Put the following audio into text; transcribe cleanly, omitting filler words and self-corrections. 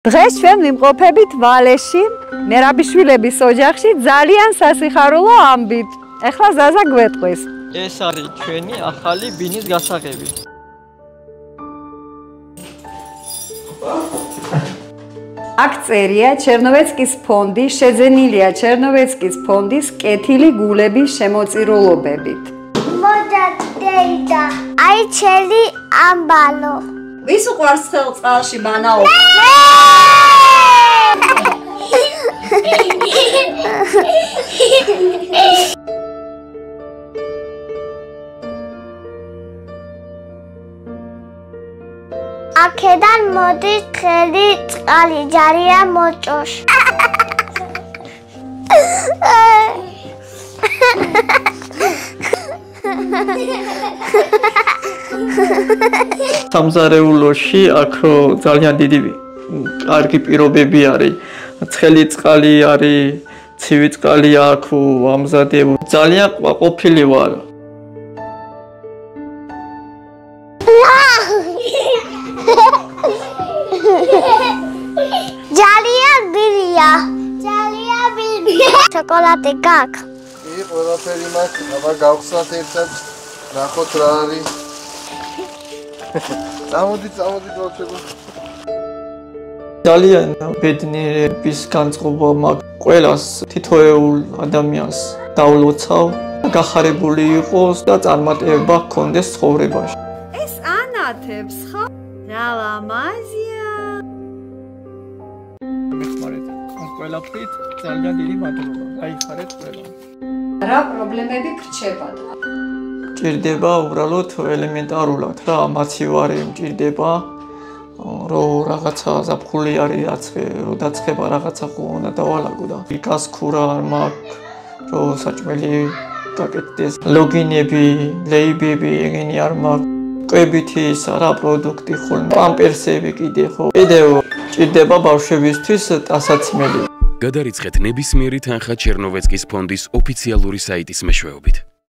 დღეს ჩვენ ვიმყოფებით ვალეში, მერაბიშვილების ოჯახში ძალიან სასიხარულო ამბით. ეხლა ზაზა გვეტყვის. ეს არის ჩვენი ახალი ბინის გასაღები. აქ წერია ჩერნოვეცკის ფონდი, შეძენილია ჩერნოვეცკის ფონდის კეთილი გულების შემოწირულობებით. მოდადეიდა, აი ჩელი ამბალო. ვის უყვარს ხელწყალში ბანაობა? აქედან მოდის თხელი წყალი, ჯარია მოჭოშ. სამზარეულოში აქ ძალიან დიდი კარგი პირობები არის. ცხელი წყალი არის, ცივი წყალი აქვს, ამზადებ. ძალიან ყოფილი ვარ. ძალიან ბილია. ძალიან ბილია. შოკოლადე გაქვს? კი, ყველაფერი მაქვს. აბა გავხსნათ ერთად. ნახოთ რა არის. წამოდით ბავშვებო. ძალიან ბედნიერების განწყობა მაქვს. ყველას თითოეულ ადამიანს დავლოცავ, გახარებული იყოს და წარმატება ჰქონდეს ცხოვრებაში. ეს ანათებს ხო? რა ლამაზია. მეხმარეთ. ყველაფრით ძალიან დიდი მადლობა. გაიხარეთ ყველა. რა პრობლემები გრჩებათ? ჭირდება უბრალოდ ელემენტარულად რა მაცივარი მჭირდება რომ რაღაცა ზაფხული არის რო დაწყება რაღაცა ხო უნდა დავალაგო და გასქურა არ მაქვს რომ საჭმელი გაკეთდეს ლოგინები ლეიბები ეგენი არ მაქვს კვებითი რა პროდუქტი ხოლმე პამპერსები კიდე ხო კიდევ ჭირდება ბავშვებისთვის ტასაცმელი გადარიცხეთ ნებისმიერი თანხა ჩერნოვეცკის ფონდის ოფიციალური საიტის მეშვეობით